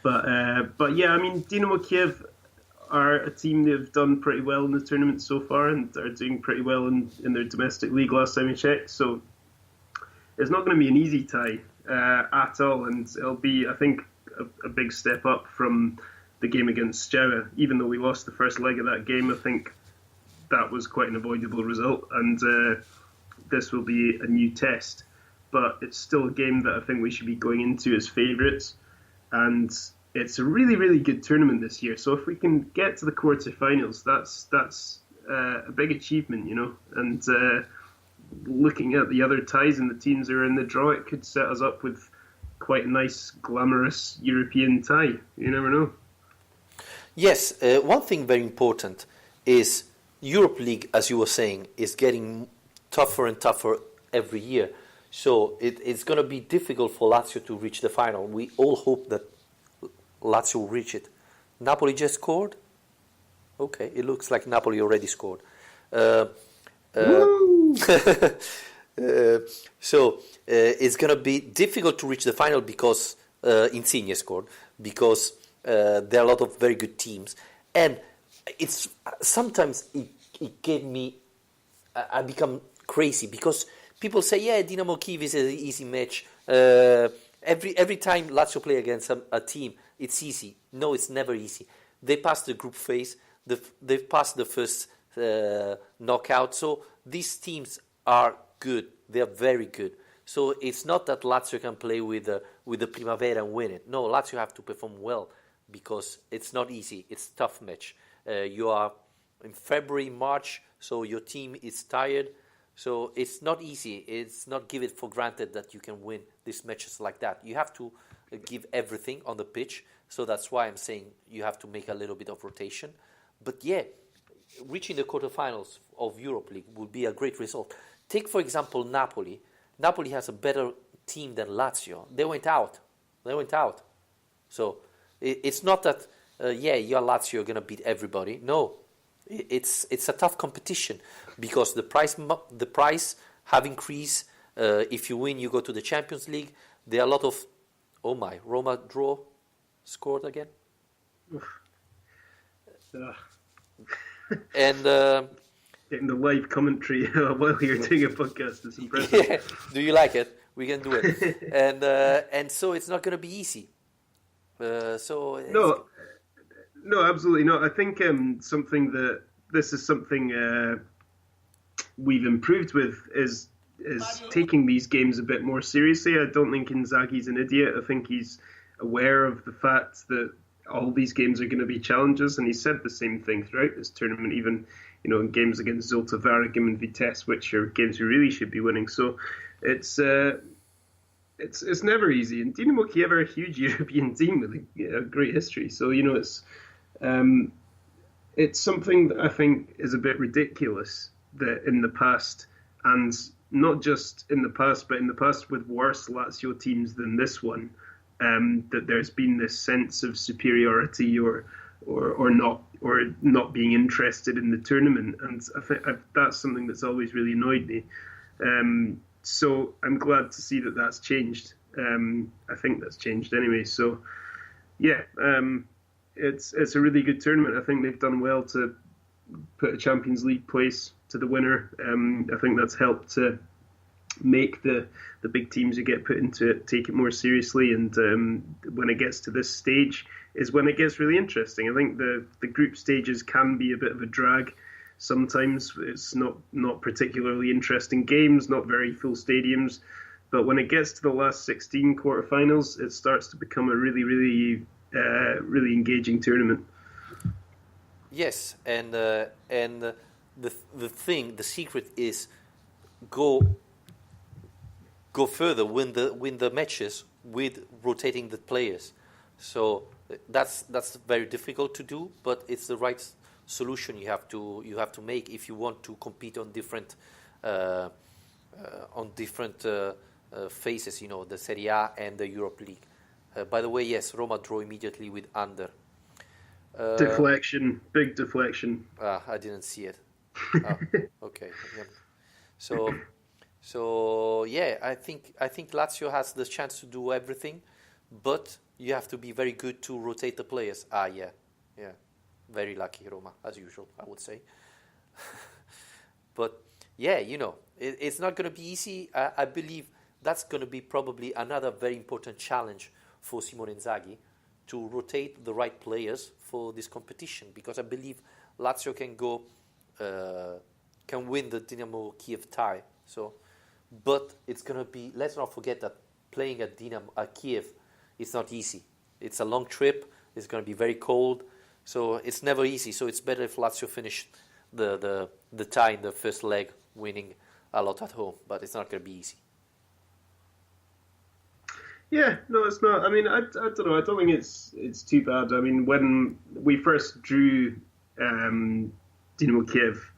But yeah, I mean, Dynamo Kiev are a team that have done pretty well in the tournament so far and are doing pretty well in their domestic league last time I checked. So it's not going to be an easy tie at all, and it'll be, I think, a big step up from the game against Steaua. Even though we lost the first leg of that game, I think that was quite an avoidable result, and this will be a new test. But it's still a game that I think we should be going into as favourites, and it's a really, really good tournament this year. So if we can get to the quarterfinals, that's a big achievement, And looking at the other ties and the teams that are in the draw, it could set us up with quite a nice, glamorous European tie. You never know. Yes, one thing very important is Europe League, as you were saying, is getting tougher and tougher every year. So it's going to be difficult for Lazio to reach the final. We all hope that Lazio will reach it. Napoli just scored? Okay, it looks like Napoli already scored. So it's going to be difficult to reach the final because Insigne scored, because there are a lot of very good teams. And it's sometimes it gave me, I become crazy because people say, yeah, Dynamo Kiev is an easy match. Every time Lazio play against a team, it's easy. No, it's never easy. They passed the group phase. They've passed the first knockout. So these teams are good. They are very good. So it's not that Lazio can play with the Primavera and win it. No, Lazio have to perform well because it's not easy. It's a tough match. You are in February, March, so your team is tired. So it's not easy. It's not give it for granted that you can win these matches like that. You have to give everything on the pitch. So that's why I'm saying you have to make a little bit of rotation. But yeah, reaching the quarterfinals of Europe League would be a great result. Take, for example, Napoli. Napoli has a better team than Lazio. They went out. So it's not that, you're Lazio, you're going to beat everybody. No, it's a tough competition because the price have increased. If you win, you go to the Champions League. There are a lot of, Roma draw, scored again. And getting the live commentary while you're doing a podcast is impressive. Yeah. Do you like it? We can do it. And so it's not going to be easy. So it's, No, no, absolutely not. I think this is something we've improved with is taking these games a bit more seriously. I don't think Inzaghi's an idiot. I think he's aware of the fact that all these games are going to be challenges, and he said the same thing throughout this tournament, even in games against Zulte Waregem and Vitesse, which are games we really should be winning. So it's never easy. And Dinamo Kiev are a huge European team with a great history. So it's something that I think is a bit ridiculous that in the past, and not just in the past, but in the past with worse Lazio teams than this one, that there's been this sense of superiority or not being interested in the tournament, and I think that's something that's always really annoyed me. So I'm glad to see that that's changed. I think that's changed anyway. So yeah, it's a really good tournament. I think they've done well to put a Champions League place to the winner. I think that's helped to make the big teams who get put into it take it more seriously, and when it gets to this stage is when it gets really interesting. I think the group stages can be a bit of a drag sometimes. It's not particularly interesting games, not very full stadiums, but when it gets to the last 16 quarterfinals, it starts to become a really really engaging tournament. yes, and the secret is go further, win the matches with rotating the players. So that's very difficult to do, but it's the right solution you have to make if you want to compete on different phases. The Serie A and the Europa League. By the way, yes, Roma draw immediately with Under. Deflection, big deflection. I didn't see it. Okay. Yeah. So yeah, I think Lazio has the chance to do everything, but you have to be very good to rotate the players. Yeah, very lucky Roma as usual, I would say. But yeah, it's not going to be easy. I believe that's going to be probably another very important challenge for Simone Inzaghi, to rotate the right players for this competition, because I believe Lazio can win the Dinamo Kiev tie. So. But it's going to be, let's not forget that playing at Kiev is not easy. It's a long trip. It's going to be very cold. So it's never easy. So it's better if Lazio finish the tie in the first leg, winning a lot at home. But it's not going to be easy. Yeah, no, it's not. I mean, I don't know. I don't think it's too bad. I mean, when we first drew Dinamo Kiev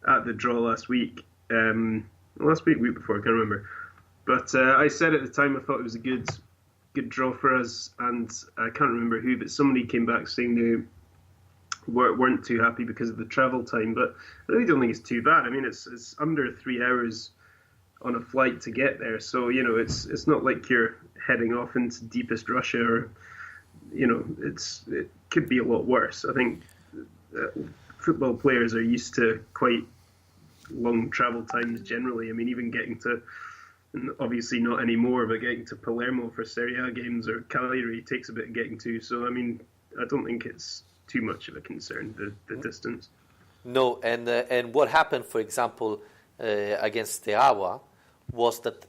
at the draw last week, week before, I can't remember. But I said at the time I thought it was a good draw for us, and I can't remember who, but somebody came back saying they weren't too happy because of the travel time. But I really don't think it's too bad. I mean, it's under 3 hours on a flight to get there, so it's not like you're heading off into deepest Russia, or it could be a lot worse. I think football players are used to quite long travel times generally. I mean, even getting to, obviously not anymore, but getting to Palermo for Serie A games or Cagliari takes a bit of getting to. So, I mean, I don't think it's too much of a concern, the distance. No, and what happened, for example, against Steaua was that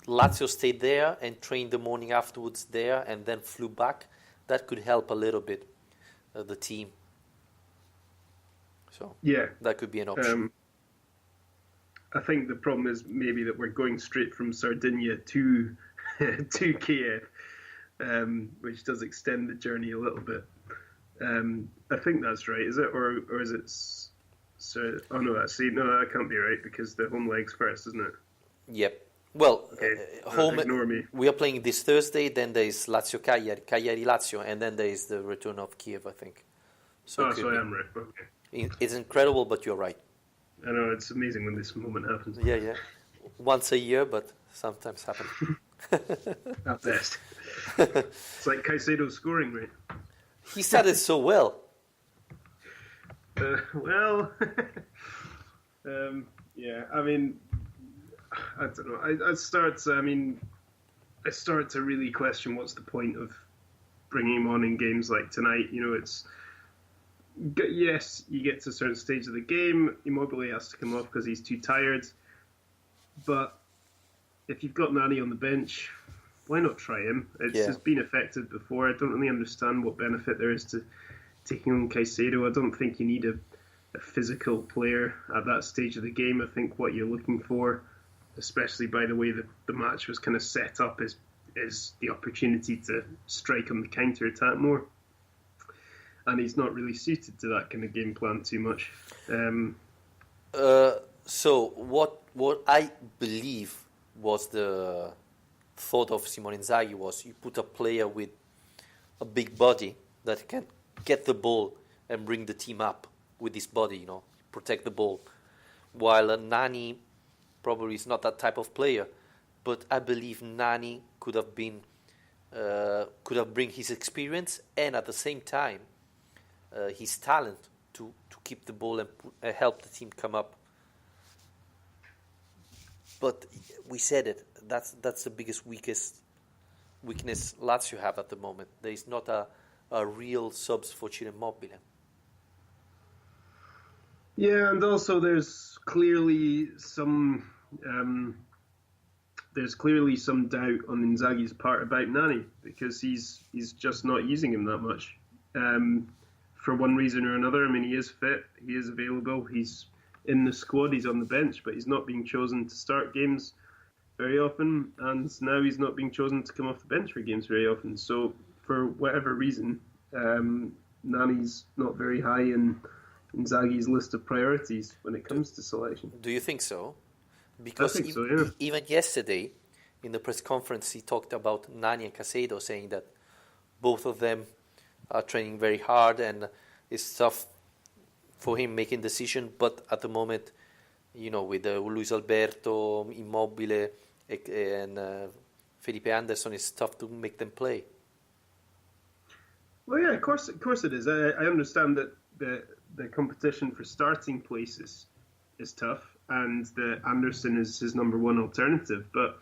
Lazio stayed there and trained the morning afterwards there and then flew back. That could help a little bit the team. So yeah, that could be an option. I think the problem is maybe that we're going straight from Sardinia to Kiev, which does extend the journey a little bit. I think that's right, is it? Or is it? So, oh no, that can't be right, because the home leg's first, isn't it? Yep. Well, okay. Home. Ignore me. We are playing this Thursday. Then there is Cagliari Lazio, and then there is the return of Kiev, I think. So I am right. Okay. It's incredible, but you're right. I know, it's amazing when this moment happens. Yeah. Once a year, but sometimes happens. At best. It's like Caicedo scoring, right? He said it so well. Yeah, I mean, I don't know. I I start to really question what's the point of bringing him on in games like tonight. It's yes, you get to a certain stage of the game, Immobile has to come off because he's too tired. But if you've got Nani on the bench, why not try him? It's been effective before. I don't really understand what benefit there is to taking on Caicedo. I don't think you need a physical player at that stage of the game. I think what you're looking for, especially by the way that the match was kind of set up, is the opportunity to strike on the counter-attack more. And he's not really suited to that kind of game plan too much. So what I believe was the thought of Simone Inzaghi was you put a player with a big body that can get the ball and bring the team up with his body, protect the ball. While Nani probably is not that type of player, but I believe Nani could have bring his experience and at the same time his talent to keep the ball and help the team come up. But we said it. That's the biggest weakness Lazio have at the moment. There is not a real subs for Ciro Immobile. Yeah, and also there's clearly some doubt on Inzaghi's part about Nani because he's just not using him that much. For one reason or another, I mean, he is fit, he is available, he's in the squad, he's on the bench, but he's not being chosen to start games very often, and now he's not being chosen to come off the bench for games very often. So for whatever reason, Nani's not very high in Inzaghi's list of priorities when it comes to selection. Do you think so? Because I think so, yeah. Even yesterday, in the press conference, he talked about Nani and Caicedo, saying that both of them are training very hard and it's tough for him making decision. But at the moment, with Luis Alberto, Immobile, and Felipe Anderson, it's tough to make them play. Well, yeah, of course it is. I understand that the competition for starting places is tough, and that Anderson is his number one alternative. But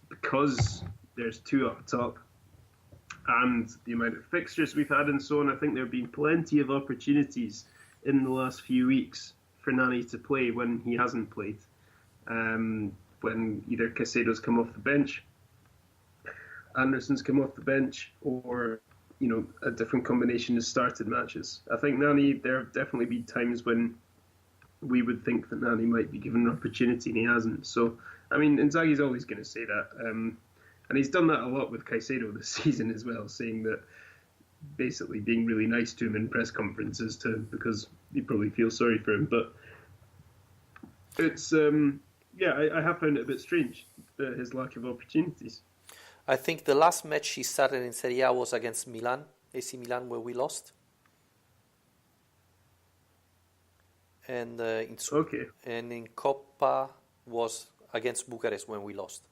because there's two up top, and the amount of fixtures we've had and so on, I think there have been plenty of opportunities in the last few weeks for Nani to play when he hasn't played. When either Caicedo's come off the bench, Anderson's come off the bench, or a different combination has started matches. I think Nani, there have definitely been times when we would think that Nani might be given an opportunity and he hasn't. So, I mean, Inzaghi's always going to say that. And he's done that a lot with Caicedo this season as well, saying that, basically being really nice to him in press conferences because he probably feels sorry for him. But it's, I have found it a bit strange, his lack of opportunities. I think the last match he started in Serie A was against Milan, AC Milan, where we lost. And and in Coppa was against Bucharest when we lost.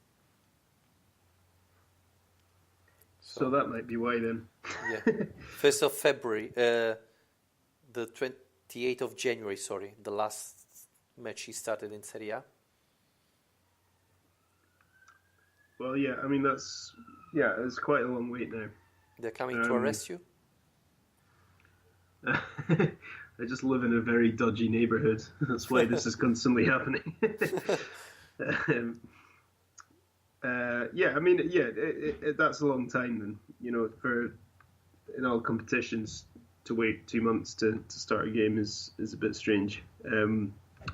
So that might be why then. Yeah. 1st of February, the 28th of January, the last match he started in Serie A. Well, yeah, I mean, it's quite a long wait now. They're coming to arrest you? I just live in a very dodgy neighbourhood. That's why this is constantly happening. That's a long time then. For in all competitions to wait 2 months to start a game is a bit strange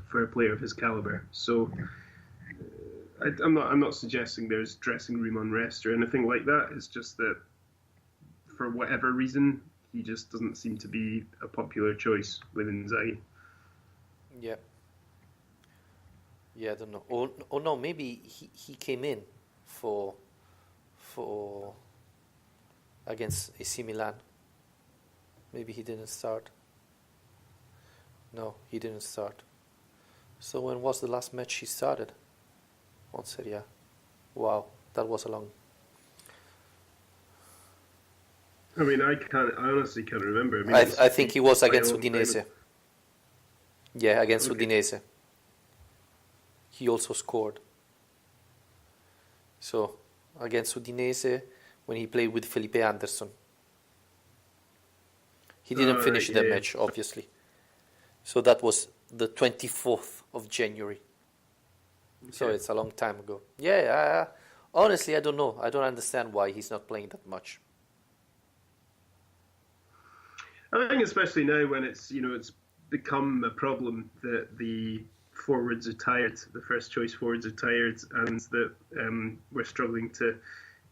for a player of his caliber. So I'm not suggesting there's dressing room unrest or anything like that. It's just that for whatever reason he just doesn't seem to be a popular choice with Inzaghi. Yeah. Yeah, I don't know. Or no, maybe he came in for against AC Milan. Maybe he didn't start. No, he didn't start. So when was the last match he started on Serie A? Wow, that was a long. I mean, I honestly can't remember. I think he was against Udinese. Yeah, against Udinese. He also scored. So against Udinese when he played with Felipe Anderson. He didn't finish the match, obviously. So that was the 24th of January. Okay. So it's a long time ago. Yeah, honestly, I don't know. I don't understand why he's not playing that much. I think especially now when it's become a problem that the forwards are tired, the first choice forwards are tired, and that we're struggling to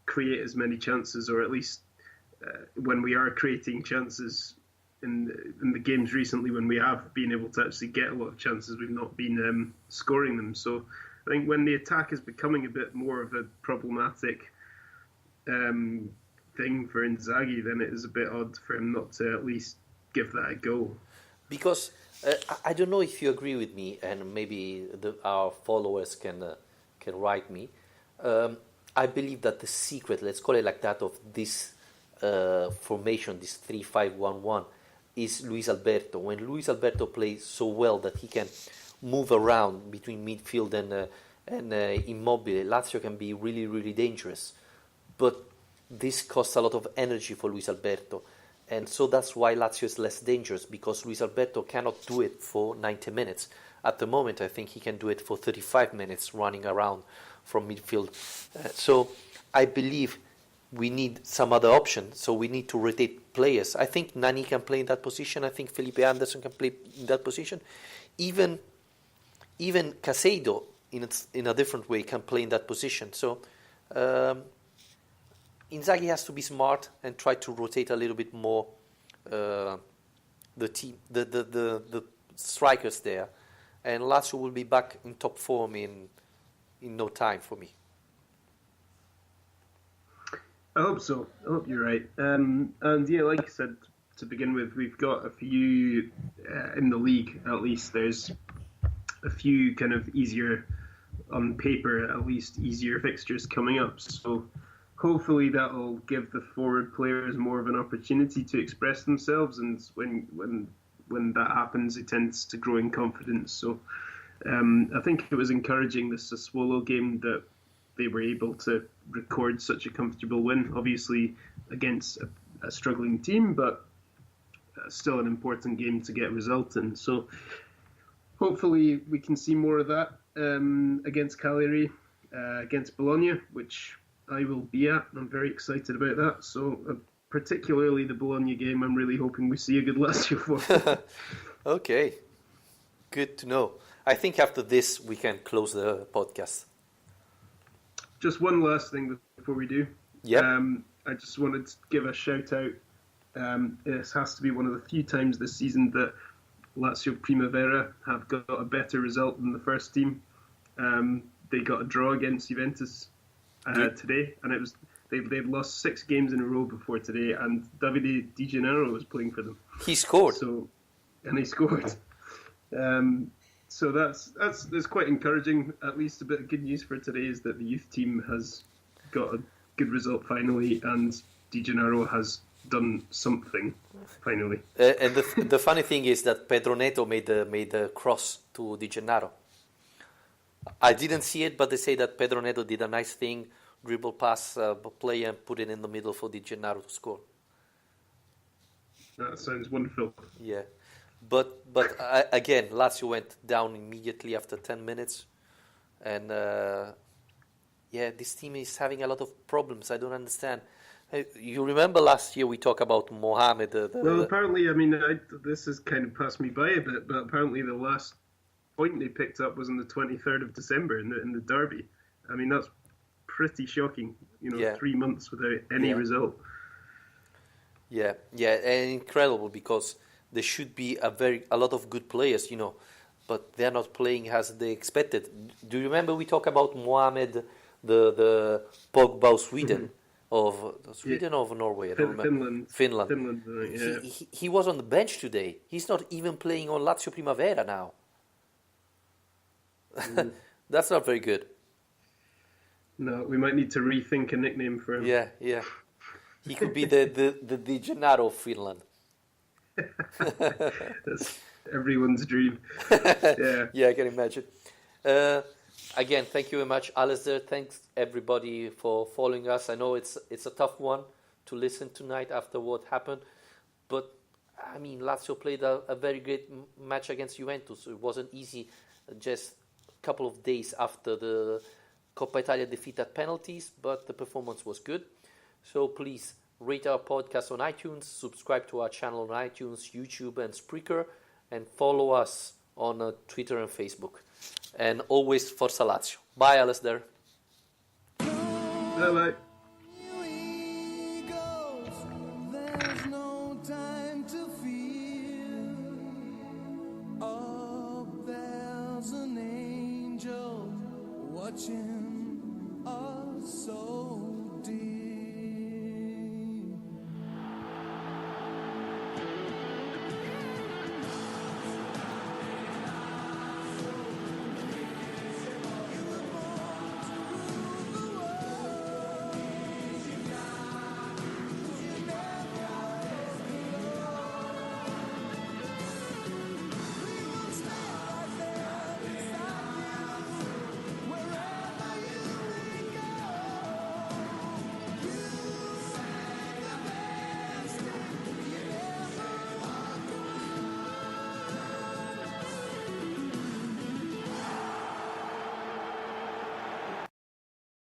create as many chances, or at least when we are creating chances in the games recently, when we have been able to actually get a lot of chances, we've not been scoring them. So I think when the attack is becoming a bit more of a problematic thing for Inzaghi, then it is a bit odd for him not to at least give that a go. Because I don't know if you agree with me, and maybe our followers can write me. I believe that the secret, let's call it like that, of this formation, this 3-5-1-1, is Luis Alberto. When Luis Alberto plays so well that he can move around between midfield and Immobile, Lazio can be really, really dangerous. But this costs a lot of energy for Luis Alberto. And so that's why Lazio is less dangerous, because Luis Alberto cannot do it for 90 minutes. At the moment, I think he can do it for 35 minutes running around from midfield. So I believe we need some other option. So we need to rotate players. I think Nani can play in that position. I think Felipe Anderson can play in that position. Even Casado, in a different way, can play in that position. So Inzaghi has to be smart and try to rotate a little bit more the team, the strikers there, and Lazio will be back in top form in no time for me. I hope so. I hope you're right. And yeah, like I said to begin with, we've got a few in the league. At least there's a few kind of easier, on paper at least, easier fixtures coming up. So hopefully that'll give the forward players more of an opportunity to express themselves, and when that happens, it tends to grow in confidence. So I think it was encouraging, this Sassuolo game, that they were able to record such a comfortable win, obviously against a struggling team, but still an important game to get a result in. So hopefully we can see more of that against Cagliari, against Bologna, which I will be at. I'm very excited about that. So particularly the Bologna game, I'm really hoping we see a good Lazio for. Okay, good to know. I think after this we can close the podcast. Just one last thing before we do. Yeah. I just wanted to give a shout out. It has to be one of the few times this season that Lazio Primavera have got a better result than the first team. They got a draw against Juventus today, and it was they'd lost 6 games in a row before today, and Davide Di Gennaro was playing for them. He scored. And he scored. So that's quite encouraging. At least a bit of good news for today is that the youth team has got a good result finally, and Di Gennaro has done something finally. And the funny thing is that Pedro Neto made the cross to Di Gennaro. I didn't see it, but they say that Pedro Neto did a nice thing, dribble pass, play, and put it in the middle for Di Gennaro to score. That sounds wonderful. Yeah. But again, Lazio went down immediately after 10 minutes. And this team is having a lot of problems. I don't understand. You remember last year we talked about Mohamed? Well, apparently, this has kind of passed me by a bit, but apparently the last point they picked up was on the 23rd of December in the derby. I mean, that's pretty shocking. 3 months without any result. Yeah, and incredible, because there should be a lot of good players, but they're not playing as they expected. Do you remember we talked about Mohamed, the Pogba of Sweden, of Norway? I don't remember. Finland. Yeah. He was on the bench today. He's not even playing on Lazio Primavera now. That's not very good. No, we might need to rethink a nickname for him. Yeah. He could be the Di Gennaro of Finland. That's everyone's dream. Yeah. Yeah, I can imagine. Again, thank you very much, Alistair. Thanks everybody for following us. I know it's a tough one to listen tonight after what happened, but I mean, Lazio played a very great match against Juventus. It wasn't easy, just a couple of days after the Coppa Italia defeat at penalties, but the performance was good. So please rate our podcast on iTunes, subscribe to our channel on iTunes, YouTube, and Spreaker, and follow us on Twitter and Facebook. And always Forza Lazio. Bye, Alistair. Bye-bye. There's no time to fear. Up there's an angel watching